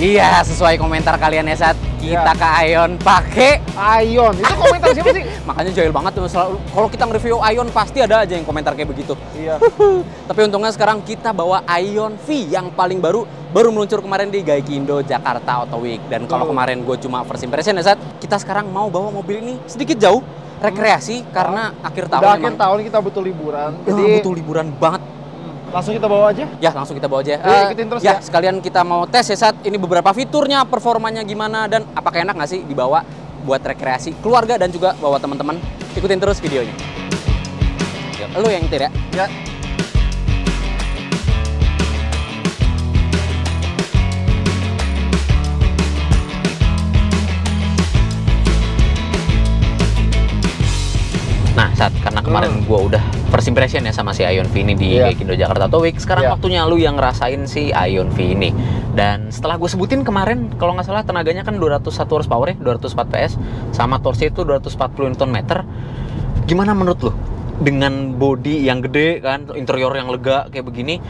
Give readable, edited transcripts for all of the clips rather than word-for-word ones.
Iya, sesuai komentar kalian ya saat kita ke Aion pakai Aion. Itu komentar siapa sih? Makanya jahil banget tuh selalu kalau kita nge-review Aion pasti ada aja yang komentar kayak begitu. Iya. Tapi untungnya sekarang kita bawa Aion V yang paling baru meluncur kemarin di Gaikindo Jakarta Auto Week. Dan kalau kemarin gue cuma first impression ya saat kita sekarang mau bawa mobil ini sedikit jauh rekreasi karena akhir tahun. Udah akhir tahun kita butuh liburan. Jadi butuh liburan banget. Langsung kita bawa aja? Ya, langsung kita bawa aja. Ikutin terus ya, sekalian kita mau tes ya saat ini beberapa fiturnya, performanya gimana, dan apakah enak nggak sih dibawa buat rekreasi keluarga dan juga bawa teman-teman. Ikutin terus videonya. Lu yang nyetir ya? Ya. Nah, saat karena kemarin gua udah first impression ya sama si Aion V ini di Gaikindo Jakarta Auto Week, sekarang waktunya lu yang ngerasain si Aion V ini. Dan setelah gue sebutin kemarin, kalau nggak salah tenaganya kan 201 horsepower ya, 204 PS, sama torsi itu 240 Nm. Gimana menurut lu? Dengan body yang gede kan, interior yang lega kayak begini,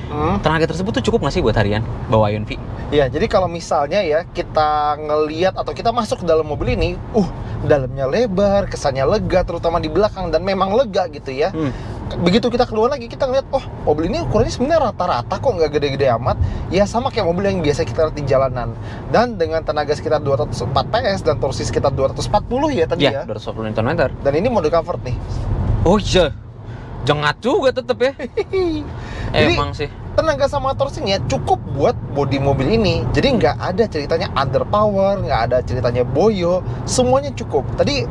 tenaga tersebut tuh cukup nggak sih buat harian bawa Aion V? Iya, jadi kalau misalnya ya kita ngelihat atau kita masuk ke dalam mobil ini, dalamnya lebar, kesannya lega, terutama di belakang, dan memang lega gitu ya. Begitu kita keluar lagi, kita ngeliat, oh mobil ini ukurannya sebenarnya rata-rata kok, nggak gede-gede amat. Ya sama kayak mobil yang biasa kita lihat di jalanan. Dan dengan tenaga sekitar 204 PS dan torsi sekitar 240 ya tadi ya. 240 Nm. Dan ini mode comfort nih. Oh iya, jengat juga tetep ya. Emang sih. Tenaga sama torsinya cukup buat bodi mobil ini. Jadi nggak ada ceritanya underpower, nggak ada ceritanya boyo, semuanya cukup. Tadi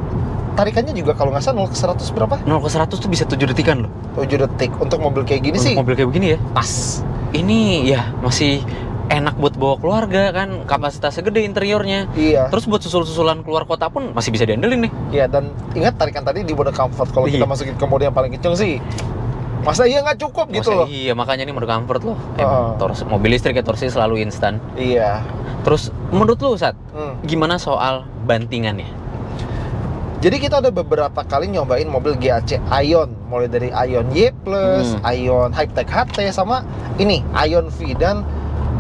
tarikannya juga kalau nggak salah 0 ke 100 berapa? 0 ke 100 tuh bisa 7 detikan loh. 7 detik. Untuk mobil kayak gini sih mobil kayak begini ya? pas. Ini ya masih enak buat bawa keluarga kan, kapasitasnya gede interiornya. Iya. Terus buat susul-susulan keluar kota pun masih bisa diandelin nih. Iya, dan ingat tarikan tadi di mode comfort. Kalau kita masukin ke mode yang paling kenceng sih, masa iya nggak cukup gitu loh. Iya, makanya ini mode comfort loh. Emang mobil listrik ya torsi selalu instan. Iya. Terus menurut lu Sat, gimana soal bantingannya? Jadi kita udah beberapa kali nyobain mobil GAC Aion, mulai dari Aion Y+, Aion Hypertech HT, sama ini Aion V. Dan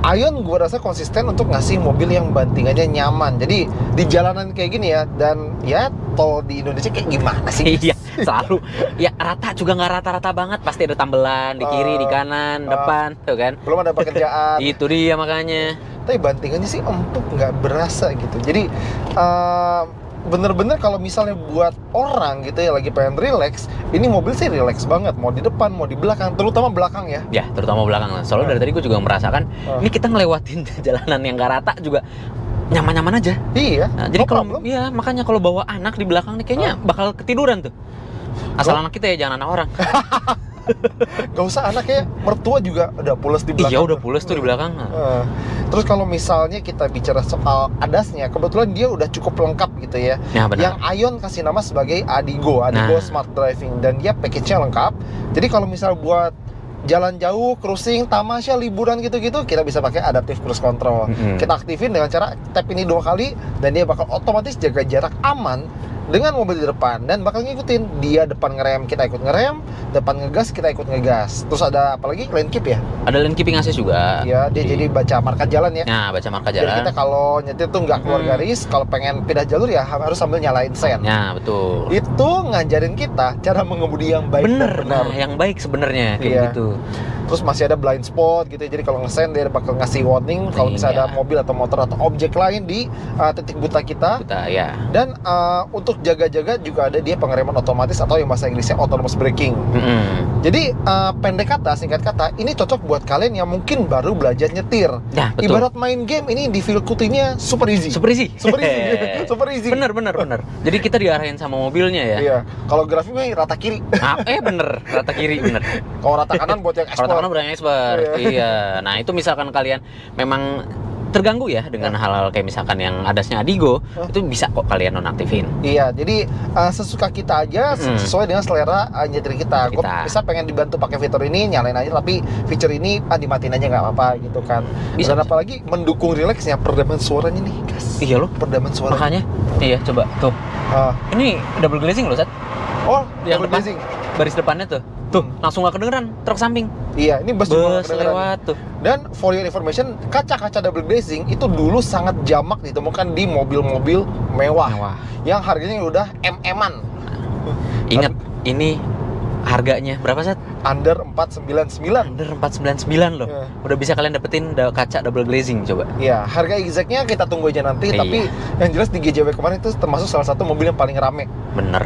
Aion gue rasa konsisten untuk ngasih mobil yang bantingannya nyaman. Jadi di jalanan kayak gini ya, dan ya tol di Indonesia kayak gimana sih? Iya, selalu. Ya rata juga nggak rata-rata banget, pasti ada tambelan di kiri, di kanan, depan, tuh kan. Belum ada pekerjaan. Itu dia makanya. Tapi bantingannya sih empuk, nggak berasa gitu. Jadi bener-bener kalau misalnya buat orang gitu ya lagi pengen relax, ini mobil sih relax banget, mau di depan mau di belakang, terutama belakang ya. Ya, terutama belakang. Soalnya dari tadi gue juga merasakan ini kita ngelewatin jalanan yang gak rata juga nyaman-nyaman aja. Iya. Nah, jadi kalau iya makanya kalau bawa anak di belakang nih kayaknya bakal ketiduran tuh. Asal anak kita ya, jangan anak orang. Gak usah anak ya, mertua juga udah pules di belakang. Iya, udah pules tuh di belakang. Terus kalau misalnya kita bicara soal ADAS-nya, kebetulan dia udah cukup lengkap gitu ya. Ya, benar. Yang Aion kasih nama sebagai Adigo Smart Driving, dan dia package-nya lengkap. Jadi kalau misal buat jalan jauh, cruising, tamasya, liburan gitu-gitu, kita bisa pakai adaptive cruise control. Kita aktifin dengan cara tap ini 2 kali, dan dia bakal otomatis jaga jarak aman dengan mobil di depan, dan bakal ngikutin. Dia depan ngerem, kita ikut ngerem, depan ngegas, kita ikut ngegas. Terus ada apalagi lane keep ya? Ada lane keeping assist juga. Iya, dia jadi baca marka jalan ya. Nah, baca marka jalan. Jadi kita kalau nyetir tuh nggak keluar garis, kalau pengen pindah jalur ya harus sambil nyalain sen. Nah, betul. Itu ngajarin kita cara mengemudi yang baik. Bener. Nah, yang baik sebenarnya kayak gitu. Terus masih ada blind spot gitu ya. Jadi kalau ngesen dia bakal ngasih warning kalau misalnya ada mobil atau motor atau objek lain di titik buta kita. Ya. Dan untuk jaga-jaga juga ada dia pengereman otomatis atau yang bahasa Inggrisnya autonomous braking. Jadi pendek kata, singkat kata, ini cocok buat kalian yang mungkin baru belajar nyetir. Ya, betul. Ibarat main game, ini difficulty-nya super easy. Super easy. Super easy. Super easy. Bener. Jadi kita diarahin sama mobilnya ya. Iya. Kalau grafiknya rata kiri. Bener, rata kiri bener. Kalau rata kanan buat yang expert. Rata kanan buat yang expert. Iya. Nah, itu misalkan kalian memang terganggu ya dengan hal-hal kayak misalkan yang ADAS-nya Adigo, itu bisa kok kalian nonaktifin. Iya, jadi sesuka kita aja, sesuai dengan selera nyetir kita. Gue bisa pengen dibantu pakai fitur ini, nyalain aja, tapi fitur ini dimatiin aja nggak apa-apa gitu kan. Dan apalagi mendukung rileksnya, peredaman suaranya nih, guys. Iya loh, peredaman suara. Makanya, iya coba tuh. Ini double glazing loh, Sat. Oh, yang double depan, glazing. baris depannya tuh. Tuh, langsung nggak kedengeran truk samping. Iya, ini bus juga Bus lewat tuh. Dan for your information, kaca-kaca double glazing itu dulu sangat jamak ditemukan di mobil-mobil mewah. Yang harganya udah MM-an. Ingat, ini harganya berapa, Sat? Under 499. Under 499 loh. Udah bisa kalian dapetin kaca double glazing, coba. Iya, harga exactnya kita tunggu aja nanti. Iya. Tapi yang jelas di GJW kemarin itu termasuk salah satu mobil yang paling rame. Bener.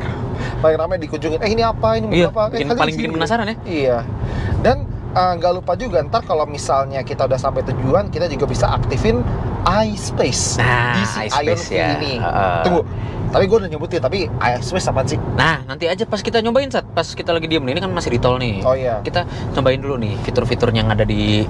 Paling rame dikunjungin. Ini apa? Ini mobil apa? Paling bikin penasaran ya. Iya. Dan nggak lupa juga ntar kalau misalnya kita udah sampai tujuan, kita juga bisa aktifin iSpace di si Ion V ini. Tunggu. Tapi gue udah nyebutin, tapi iSpace apaan sih? Nah, nanti aja pas kita nyobain, Sat. Pas kita lagi diem nih, ini kan masih di tol nih. Oh iya. Kita cobain dulu nih fitur-fitur yang ada di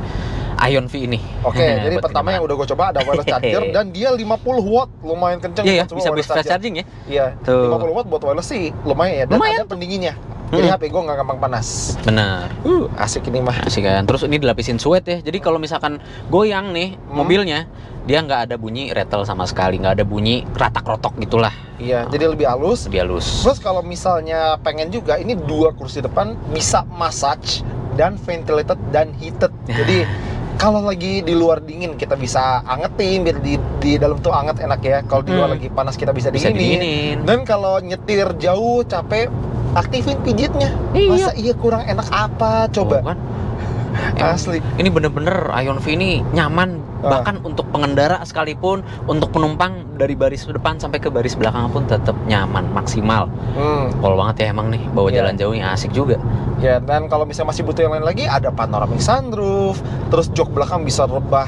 Ion V ini. Oke, jadi pertama yang udah gue coba ada wireless charger dan dia 50 watt, lumayan kenceng. Iya, bisa fast charging ya. Iya, tuh. 50 watt buat wireless sih lumayan ya. Dan lumayan. ada pendinginnya. Jadi HP gue nggak gampang panas. Benar. Asik ini mah. Asik kan. Terus ini dilapisin suede ya. Jadi kalau misalkan goyang nih mobilnya, dia nggak ada bunyi rattle sama sekali, nggak ada bunyi ratak-rotok gitulah. Iya, jadi lebih halus. Lebih halus. Terus kalau misalnya pengen juga, ini 2 kursi depan bisa massage dan ventilated dan heated. Jadi kalau lagi di luar dingin kita bisa angetin, biar di dalam tuh anget enak ya. Kalau di luar lagi panas kita bisa dinginin. Dan kalau nyetir jauh capek, aktifin pijitnya. Masa iya kurang enak apa? Coba. Kan? Asli. Ini bener-bener Ion V ini nyaman, bahkan untuk pengendara sekalipun, untuk penumpang dari baris depan sampai ke baris belakang pun tetap nyaman, maksimal. Pol banget ya emang nih, bawa jalan jauh ini asik juga. Ya, dan kalau misalnya masih butuh yang lain lagi, ada panoramic sunroof, terus jok belakang bisa rebah.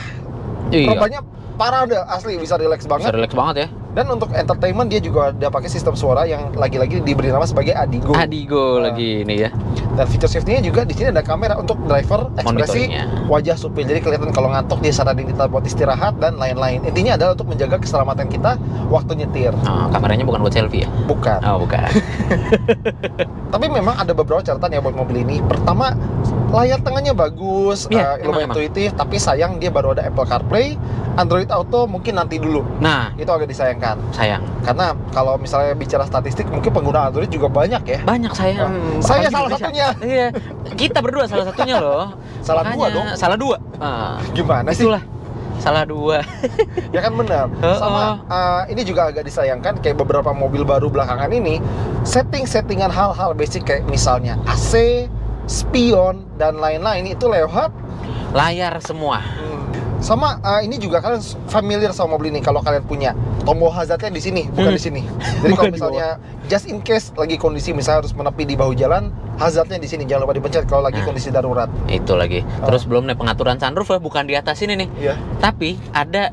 Rebahnya parah deh, asli bisa relax banget. Bisa relax banget ya. Dan untuk entertainment dia juga ada pakai sistem suara yang lagi-lagi diberi nama sebagai Adigo. Adigo lagi ini ya. Dan fitur safety-nya juga di sini ada kamera untuk driver ekspresi wajah supir. Jadi kelihatan kalau ngantuk dia saranin kita buat istirahat dan lain-lain. Intinya adalah untuk menjaga keselamatan kita waktu nyetir. Kameranya bukan buat selfie ya? Bukan. Oh, bukan. Tapi memang ada beberapa catatan ya buat mobil ini. Pertama, layar tengahnya bagus, lumayan intuitif, tapi sayang dia baru ada Apple CarPlay, Android Auto mungkin nanti dulu. Nah, itu agak disayangkan. Sayang. Karena kalau misalnya bicara statistik, mungkin pengguna Android juga banyak ya. Banyak sayang. Saya salah satunya. Iya. Kita berdua salah satunya loh. Salah dua dong. Salah dua. Gimana sih? Itulah. Salah dua. Ya kan benar. Sama ini juga agak disayangkan kayak beberapa mobil baru belakangan ini settingan hal-hal basic kayak misalnya AC, spion dan lain-lain itu lewat layar semua. Sama ini juga kalian familiar sama mobil ini kalau kalian punya tombol hazardnya di sini, bukan di sini. Jadi kalau misalnya just in case lagi kondisi misalnya harus menepi di bahu jalan, hazardnya di sini, jangan lupa dipencet kalau lagi kondisi darurat. Itu lagi. Terus belum nih pengaturan sunroof ya, bukan di atas ini nih. Iya. Tapi ada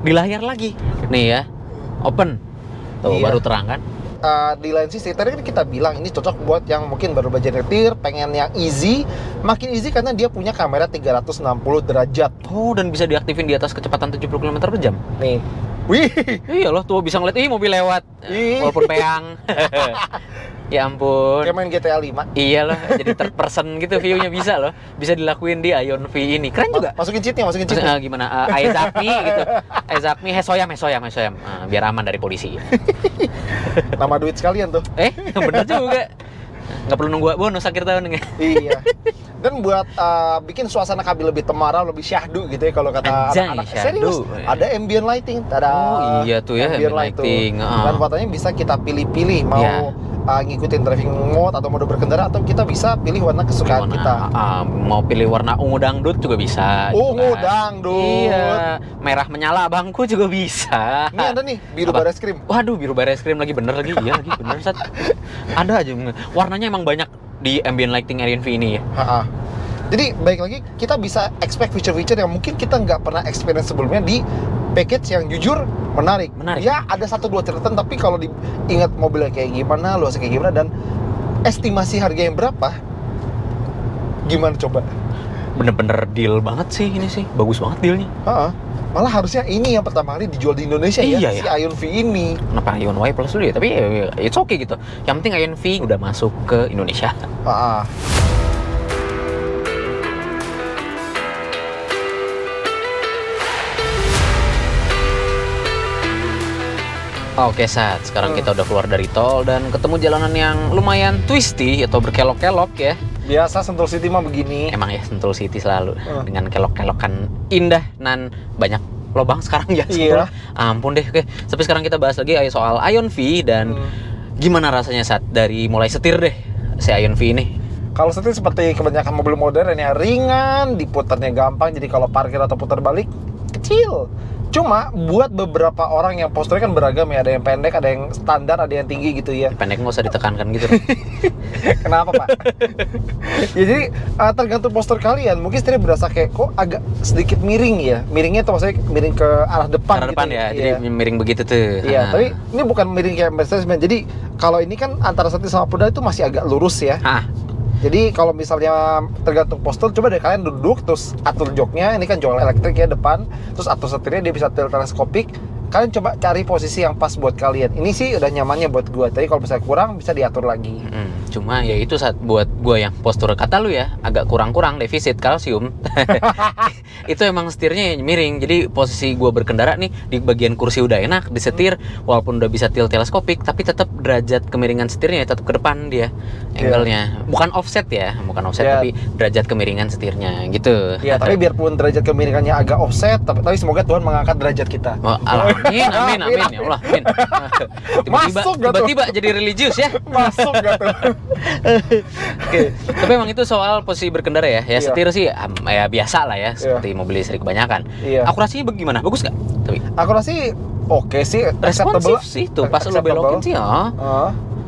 di layar lagi. Nih ya. Open. Tuh baru terang kan? Di lain sisi, tadi kan kita bilang ini cocok buat yang mungkin baru belajar nyetir, pengen yang easy, makin easy karena dia punya kamera 360 derajat. Oh, dan bisa diaktifin di atas kecepatan 70 km per jam. Nih. Wih. Iya loh, tuh bisa ngeliat, mobil lewat. Walaupun peang. Ya ampun. Kayak main GTA 5. Iya loh, jadi third person gitu view-nya bisa loh. Bisa dilakuin di Ion V ini. Keren juga. Masukin cheat-nya. Gimana? Aizakmi gitu. Aizakmi Hesoyam. Biar aman dari polisi. Nama duit sekalian tuh. Bener juga. Nggak perlu nunggu bonus akhir tahun nih. Iya. Dan buat bikin suasana kabin lebih temaram, lebih syahdu gitu ya kalau kata anak-anak. Serius, ada ambient lighting. Tada. Oh iya tuh ya, ambient lighting. Dan fotonya bisa kita pilih-pilih mau ngikutin driving mode atau mode berkendara, atau kita bisa pilih warna kesukaan kita. Mau pilih warna ungu dangdut juga bisa. Ungu dangdut. Iya. Merah menyala bangku juga bisa. Ini ada nih biru bareskrim. Waduh, biru bareskrim lagi bener lagi. Iya lagi bener, Sat. Ada aja. Warnanya emang banyak di ambient lighting Ion V ini ya. Jadi baik lagi kita bisa expect feature-feature yang mungkin kita nggak pernah experience sebelumnya di package yang jujur menarik. Ya ada 1-2 catatan, tapi kalau diingat mobilnya kayak gimana, luasnya kayak gimana, dan estimasi harga yang berapa, gimana coba? Bener-bener deal banget sih ini sih, bagus banget dealnya. Malah harusnya ini yang pertama kali dijual di Indonesia si Ion V ini. Kenapa Ion Y Plus dulu ya? Tapi it's okay gitu. Yang penting Ion V udah masuk ke Indonesia. Oke, Sat. Sekarang kita udah keluar dari tol dan ketemu jalanan yang lumayan twisty atau berkelok-kelok ya. Biasa Sentul City mah begini. Emang ya Sentul City selalu dengan kelok-kelokan indah dan banyak lobang sekarang ya. Iya. Ampun deh. Oke, tapi sekarang kita bahas lagi soal Ion V dan gimana rasanya saat dari mulai setir deh si Ion V ini. Kalau setir seperti kebanyakan mobil modern ya ringan, diputarnya gampang, jadi kalau parkir atau putar balik kecil. Cuma buat beberapa orang yang posturnya kan beragam ya, ada yang pendek, ada yang standar, ada yang tinggi gitu ya. Pendek nggak usah ditekankan gitu. Kenapa Pak? Ya jadi tergantung postur kalian. Mungkin setirnya berasa kayak kok agak sedikit miring ya. Miringnya tuh maksudnya miring ke arah depan. Arah gitu depan ya, jadi miring begitu tuh. Iya, tapi ini bukan miring kayak Mercedes-Benz. Jadi kalau ini kan antara setir sama pedal itu masih agak lurus ya. Jadi kalau misalnya tergantung postur, coba deh kalian duduk terus atur joknya. Ini kan jok elektrik ya depan, terus atur setirnya dia bisa teleskopik. Kalian coba cari posisi yang pas buat kalian. Ini sih udah nyamannya buat gua. Tapi kalau misalnya kurang bisa diatur lagi. Cuma ya itu saat buat gua yang postur kata lu ya agak kurang defisit kalsium. Itu emang setirnya miring. Jadi posisi gua berkendara nih di bagian kursi udah enak disetir, walaupun udah bisa tilt teleskopik, tapi tetap derajat kemiringan setirnya tetap ke depan dia. Angle-nya bukan offset ya, tapi derajat kemiringan setirnya gitu. Iya, tapi biarpun derajat kemiringannya agak offset, tapi semoga Tuhan mengangkat derajat kita. Amin ya Allah, amin. Tiba-tiba jadi religius ya. Masuk gak tuh? Oke. Tapi emang itu soal posisi berkendara ya. Ya setir sih ya biasa lah ya, seperti mobil listrik kebanyakan. Akurasinya bagaimana? Bagus nggak? Tapi akurasi oke sih, responsif sih tuh pas lo belokin sih ya.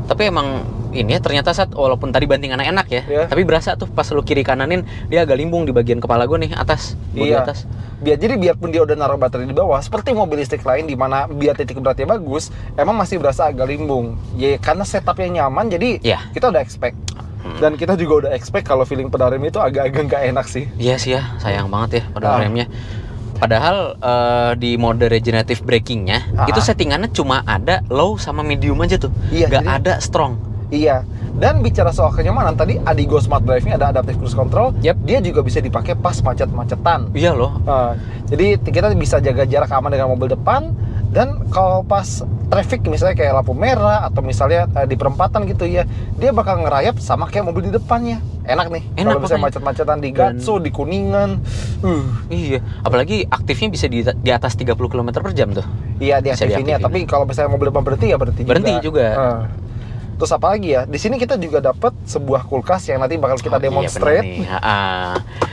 Tapi emang ini ya ternyata saat walaupun tadi bantingannya enak ya, tapi berasa tuh pas lu kiri kananin dia agak limbung di bagian kepala gue nih atas, atas. Jadi biarpun dia udah naruh baterai di bawah, seperti mobil listrik lain di mana biar titik beratnya bagus, emang masih berasa agak limbung. Ya karena setupnya nyaman, jadi kita udah expect. Dan kita juga udah expect kalau feeling pedal rem itu agak-agak nggak enak sih. Iya sih ya, sayang banget ya pedal remnya. Padahal di mode regenerative brakingnya itu settingannya cuma ada low sama medium aja tuh, nggak ada strong. Iya. Dan bicara soal kenyamanan, tadi Adigo Smart Driving ada adaptive cruise control. Dia juga bisa dipakai pas macet-macetan. Iya loh. Jadi kita bisa jaga jarak aman dengan mobil depan. Dan kalau pas traffic misalnya kayak lampu merah atau misalnya di perempatan gitu ya, dia bakal ngerayap sama kayak mobil di depannya. Enak nih. Kalau bisa macet-macetan di Gatsu, di Kuningan. Iya. Apalagi aktifnya bisa di atas 30 km/jam tuh. Iya, di aktifnya. Tapi kalau misalnya mobil depan berhenti ya berhenti juga. Terus apa lagi ya? Di sini kita juga dapat sebuah kulkas yang nanti bakal kita demonstrate.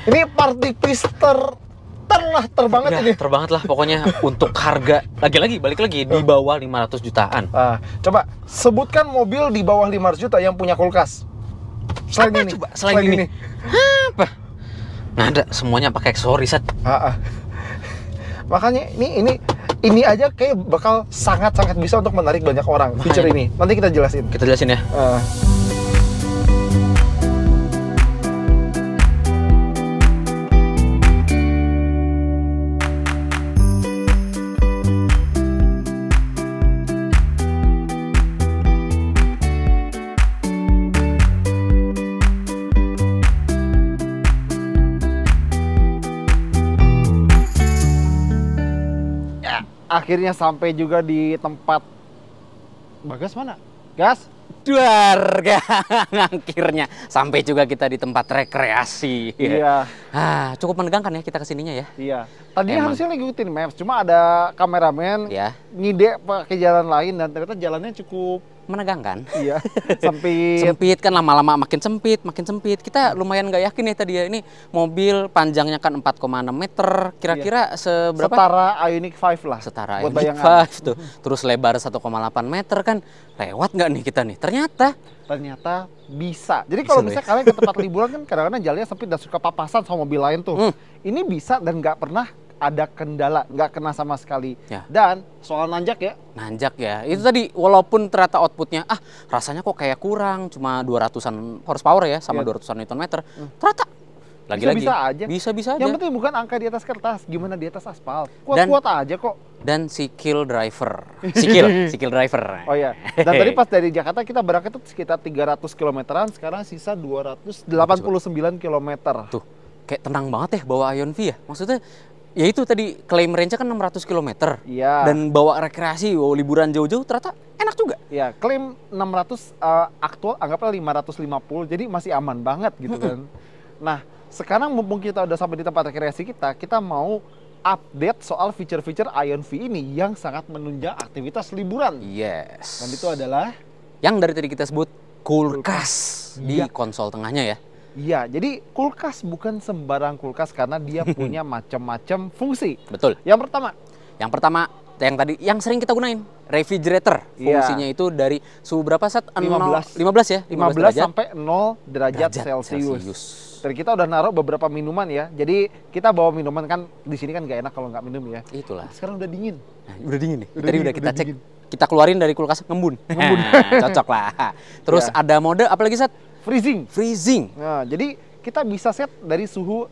Ini party piece terbanget ini. Terbanget lah pokoknya untuk harga. Lagi-lagi balik lagi di bawah 500 jutaan. Coba sebutkan mobil di bawah 500 juta yang punya kulkas. Selain ini. Selain ini. Apa? Nggak ada, semuanya pakai aksesoris. Makanya ini aja kayak bakal sangat-sangat bisa untuk menarik banyak orang. Feature ini. Nanti kita jelasin. Kita jelasin ya. Akhirnya sampai juga di tempat. Bagas mana? Gas? Akhirnya sampai juga kita di tempat rekreasi. Iya. Cukup menegangkan ya kita kesininya ya. Iya. Tadinya harusnya ngikutin maps, cuma ada kameramen ngide pakai jalan lain dan ternyata jalannya cukup menegangkan. Iya. Sempit kan lama-lama makin sempit. Kita lumayan nggak yakin ya tadi ya, ini mobil panjangnya kan 4,6 meter, kira-kira seberapa? Setara Ioniq 5 lah. Setara Ioniq 5 tuh. Terus lebar 1,8 meter kan. Lewat nggak nih kita nih? Ternyata bisa. Jadi kalau misalnya kalian ke tempat liburan kan kadang-kadang jalannya sempit dan suka papasan sama mobil lain tuh. Ini bisa dan nggak pernah ada kendala, nggak kena sama sekali. Dan soal nanjak ya, itu tadi walaupun ternyata outputnya rasanya kok kayak kurang, cuma 200-an horsepower ya, sama 200-an Nm. Ternyata lagi-lagi bisa aja. Yang penting bukan angka di atas kertas, gimana di atas aspal. Kuat aja kok. Dan sikil driver. Oh iya. Dan tadi pas dari Jakarta kita berangkat itu sekitar 300 kilometeran, sekarang sisa 289 kilometer. Tuh, kayak tenang banget ya bawa Ion V ya. Maksudnya Ya itu tadi klaim range-nya kan 600 km. Iya. Dan bawa rekreasi, bawa liburan jauh-jauh ternyata enak juga. Ya, klaim 600, aktual anggaplah 550, jadi masih aman banget gitu kan. Nah, sekarang mumpung kita udah sampai di tempat rekreasi kita mau update soal fitur-fitur Ion V ini yang sangat menunjang aktivitas liburan. Yes. Dan itu adalah yang dari tadi kita sebut kulkas di Iya. konsol tengahnya ya. Iya, jadi kulkas bukan sembarang kulkas karena dia punya macam-macam fungsi. Betul. Yang pertama, yang tadi yang sering kita gunain, refrigerator. Iya. Fungsinya itu dari suhu berapa Sat? 15 ya? 15 derajat. sampai 0 derajat Celcius. Dan kita udah naruh beberapa minuman ya. Jadi kita bawa minuman kan di sini kan nggak enak kalau nggak minum ya. Itulah. Sekarang udah dingin. Nah, udah dingin nih. Udah Tadi dingin, udah kita udah cek. dingin. Kita keluarin dari kulkas ngembun. Cocok lah. Terus Ya. ada mode apa lagi Sat? Freezing. Freezing. Nah, jadi kita bisa set dari suhu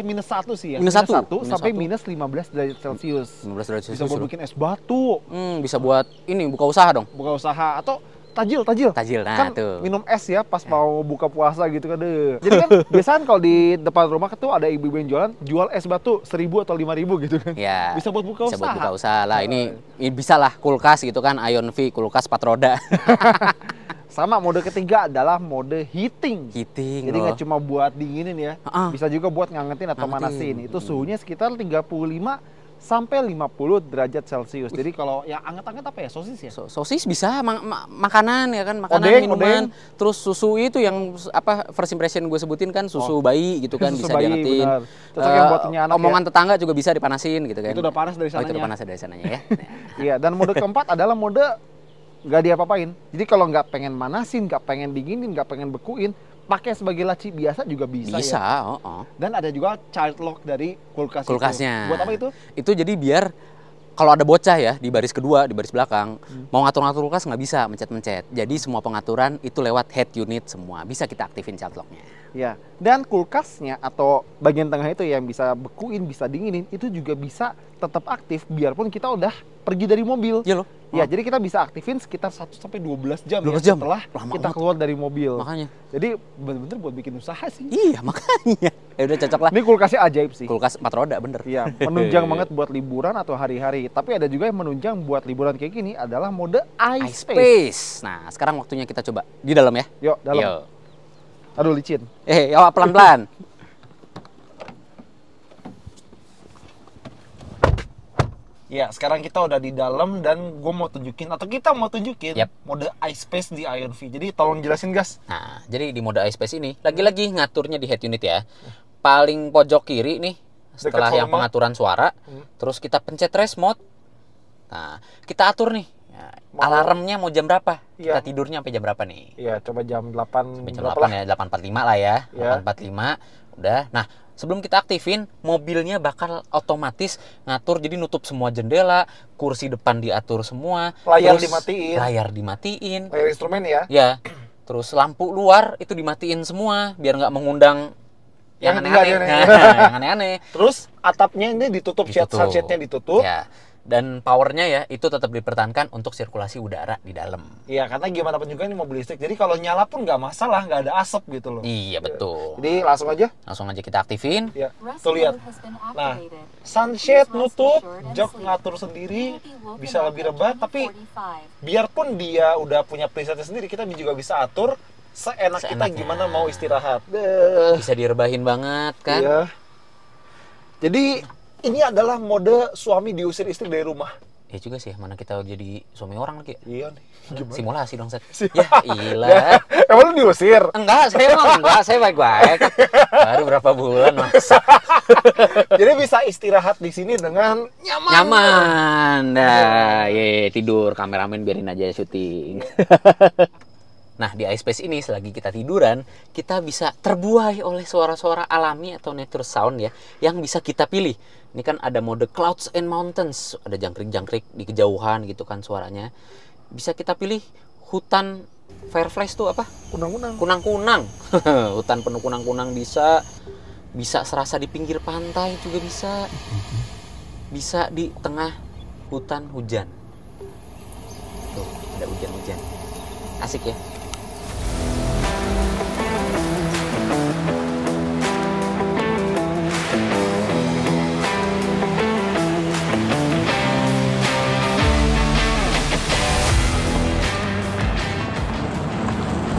minus 1 sih ya. Minus satu. Sampai Minus minus 15 derajat Celcius. 15 derajat Bisa Celcius buat loh. bikin es batu, Bisa buat ini buka usaha dong. buka usaha atau tajil. Tajil. Nah, Kan tuh. minum es ya pas mau buka puasa gitu kan deh. Jadi kan biasanya kalau di depan rumah tuh ada ibu-ibu yang jual es batu 1.000 atau 5.000 gitu kan. Ya. Bisa buat buka Bisa usaha. buat buka usaha lah. Ini bisa lah kulkas gitu kan, Ion V kulkas 4 roda. Sama mode ketiga adalah mode heating. Heating Jadi loh. nggak cuma buat dinginin ya, bisa juga buat ngangetin atau Ngangetin. manasin. Itu suhunya sekitar 35 sampai 50 derajat Celcius. Jadi kalau yang anget-anget apa ya, sosis ya? Sosis bisa, makanan ya kan, makanan, Odeng, minuman. odeng. Terus susu itu yang apa first impression gue sebutin kan, susu bayi gitu kan, Susu bisa bayi, diangetin. benar. Cocok yang buat punya anak Omongan tetangga juga bisa dipanasin gitu kan. Itu udah panas dari Oh, itu sananya. udah panas dari sananya ya. Iya, dan mode keempat adalah mode nggak diapa-apain. Jadi kalau nggak pengen manasin, nggak pengen dinginin, nggak pengen bekuin, pakai sebagai laci biasa juga bisa, Bisa, ya. Dan ada juga child lock dari kulkasnya. Itu. Buat apa itu? Itu jadi biar kalau ada bocah ya di baris kedua, di baris belakang, mau ngatur-ngatur kulkas nggak bisa mencet-mencet. Jadi semua pengaturan itu lewat head unit semua. Bisa kita aktifin child lock-nya. Ya, dan kulkasnya atau bagian tengah itu yang bisa bekuin, bisa dinginin, itu juga bisa tetap aktif biarpun kita udah pergi dari mobil. Iya loh. Ya, jadi kita bisa aktifin sekitar 1 sampai 12 jam 12 ya jam. setelah Lama kita banget. keluar dari mobil. Makanya. Jadi bener-bener buat bikin usaha sih. Iya, makanya. Ya udah cocok lah. Ini kulkasnya ajaib sih. Kulkas 4 roda bener. Iya, menunjang banget buat liburan atau hari-hari. Tapi ada juga yang menunjang buat liburan kayak gini adalah mode ice space. iSpace. Nah, sekarang waktunya kita coba di dalam ya. Yuk, dalam. Yuk. Aduh, licin. Awak pelan-pelan. Ya, sekarang kita udah di dalam dan gue mau tunjukin atau kita mau tunjukin Yap. mode ice space di Ion V. Jadi tolong jelasin, gas. Nah, jadi di mode iSpace ini lagi-lagi ngaturnya di head unit ya. Paling pojok kiri nih setelah Dekat yang volume. pengaturan suara, terus kita pencet rest mode. Nah, kita atur nih. Ya, alarmnya mau jam berapa? Iya. Kita tidurnya sampai jam berapa nih? Iya, coba jam 8 Sampai jam berapa 8 lah. ya, 8.45 lah ya. Ya. 8.45 udah. Nah, sebelum kita aktifin, mobilnya bakal otomatis ngatur, jadi nutup semua jendela, kursi depan diatur semua, Layar terus dimatiin. layar dimatiin, Layar instrumen ya. ya, terus lampu luar itu dimatiin semua biar nggak mengundang yang Yang aneh-aneh. enggak, Nah, yang aneh-aneh. Terus atapnya ini ditutup, shade-nya ditutup. Ya, dan powernya ya itu tetap dipertahankan untuk sirkulasi udara di dalam. Iya, karena gimana pun juga ini mobil listrik. Jadi kalau nyala pun nggak masalah, nggak ada asap gitu loh. Iya betul. Jadi langsung aja. Langsung aja kita aktifin. Ya, tuh lihat. Nah, sunshade nutup, jok ngatur sendiri, bisa lebih rebah. Tapi biarpun dia udah punya presetnya sendiri, kita juga bisa atur seenak kita Seenaknya. gimana mau istirahat. Bisa direbahin banget kan? Iya. Jadi ini adalah mode suami diusir istri dari rumah. Ya juga sih, mana kita jadi suami orang lagi. Iya nih. Gimana? Simulasi dong, Set. Sim- Ya, ilah. Emang lu diusir? Enggak, saya baik-baik. Baru berapa bulan, Mas. Jadi bisa istirahat di sini dengan nyaman. Nyaman. Nah, tidur, kameramen biarin aja syuting. Nah, di iSpace ini selagi kita tiduran, kita bisa terbuai oleh suara-suara alami atau nature sound ya, yang bisa kita pilih. Ini kan ada mode clouds and mountains, ada jangkrik-jangkrik di kejauhan gitu kan suaranya. Bisa kita pilih hutan fireflies tuh apa? Kunang-kunang. Kunang-kunang. Hutan penuh kunang-kunang bisa. Bisa serasa di pinggir pantai juga bisa. Bisa di tengah hutan hujan. Tuh, ada hujan-hujan. Asik ya.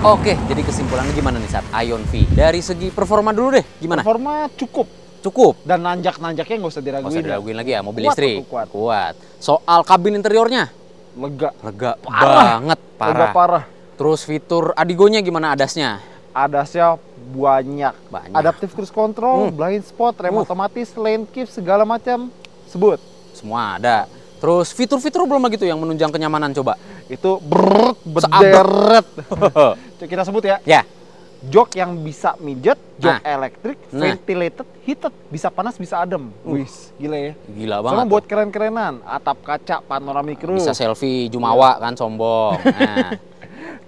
Oke, jadi kesimpulannya gimana nih saat Ion V? Dari segi performa dulu deh, gimana? Performa cukup. Cukup. Dan nanjak-nanjaknya nggak usah diraguin. Nggak usah diraguin lagi ya, mobil Kuat, listrik. kuat. Soal kabin interiornya? Lega. Lega Parah. banget, parah. Lega parah. Terus fitur Adigo-nya gimana adasnya? Adasnya banyak. Adaptive cruise control, blind spot, rem otomatis, lane keep, segala macam. Sebut. Semua ada. Terus fitur-fitur belum lagi tuh yang menunjang kenyamanan coba? Itu berderet. Kita sebut ya. Ya. Jok yang bisa mijet, jok elektrik, ventilated, heated, bisa panas, bisa adem. Wis, gila ya. Gila banget. Sama buat keren-kerenan, atap kaca, panoramic roof. Bisa selfie Jumawa kan sombong. Nah.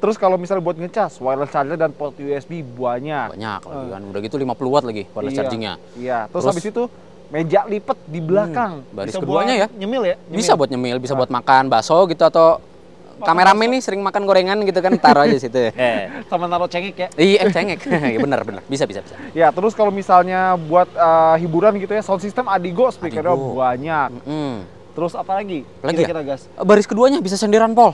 Terus kalau misalnya buat ngecas, wireless charger dan port USB banyak. Banyak lagi kan. Udah gitu 50 watt lagi wireless chargingnya. Iya. Terus habis itu meja lipat di belakang. Baris bisa keduanya ya. Nyemil ya. Bisa buat nyemil, bisa buat makan bakso gitu atau kameramen nih sering makan gorengan gitu kan, taruh aja situ. Sama naruh cengek ya. Iya, cengek. Iya benar. Bisa. Ya, terus kalau misalnya buat hiburan gitu ya, sound system Adigo, speakernya banyak. Terus apa lagi? Kira-kira gas. Baris keduanya bisa senderan pol.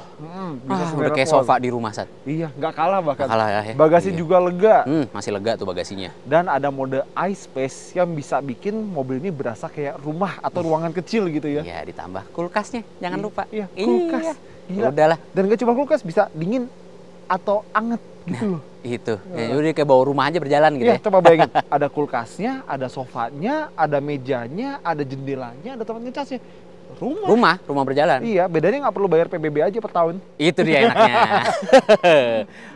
Bisa udah kayak sofa di rumah, Sat. Iya, nggak kalah bahkan. Nggak kalah ya. Bagasi juga lega. Masih lega tuh bagasinya. Dan ada mode iSpace yang bisa bikin mobil ini berasa kayak rumah atau ruangan kecil gitu ya. Iya, ditambah kulkasnya, jangan lupa. Iya, kulkas. Gila. Udahlah. Dan gak cuma kulkas, bisa dingin atau anget gitu loh. Itu. Ya udah kayak bawa rumah aja berjalan gitu ya. Coba bayangin, ada kulkasnya, ada sofanya, ada mejanya, ada jendelanya, ada tempat ngecasnya. Rumah berjalan. Iya, bedanya nggak perlu bayar PBB aja per tahun. Itu dia enaknya.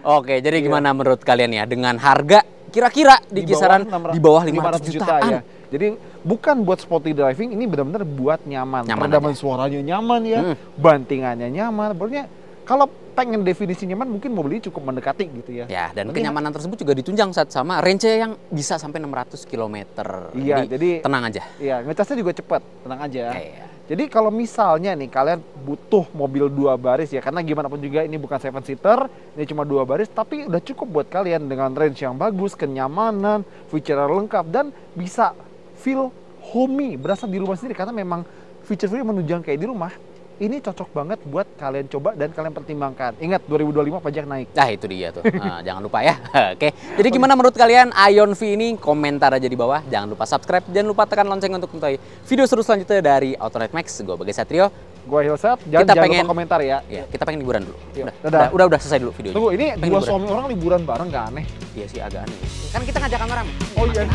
Oke, jadi gimana menurut kalian ya dengan harga kira-kira di kisaran di bawah 500 jutaan ya. Jadi bukan buat sporty driving, ini benar-benar buat nyaman. Peredaman suaranya nyaman ya, bantingannya nyaman. Pokoknya kalau pengen definisi nyaman, mungkin mobil ini cukup mendekati gitu ya. Ya, dan kenyamanan tersebut juga ditunjang sama range yang bisa sampai 600 km. Iya, jadi tenang aja. Iya, ngecasnya juga cepat, tenang aja. Iya. Jadi kalau misalnya nih kalian butuh mobil 2 baris ya, karena gimana pun juga ini bukan 7-seater, ini cuma 2 baris, tapi udah cukup buat kalian dengan range yang bagus, kenyamanan, feature lengkap, dan bisa feel homey, berasa di rumah sendiri, karena memang feature-feature menunjang kayak di rumah. Ini cocok banget buat kalian coba dan kalian pertimbangkan. Ingat 2025 pajak naik. Nah itu dia tuh, jangan lupa ya. Oke, jadi gimana menurut kalian Ion V ini? Komentar aja di bawah. Jangan lupa subscribe, jangan lupa tekan lonceng untuk mengetahui video seru selanjutnya dari Autonet Max. Gue Bagas Satrio. Gue Hilsat. Jangan lupa komentar ya. Kita pengen liburan dulu. Udah selesai dulu videonya. Tunggu, ini dua suami orang liburan bareng gak aneh? Iya sih agak aneh. Kan kita ngajak kamera. Oh iya.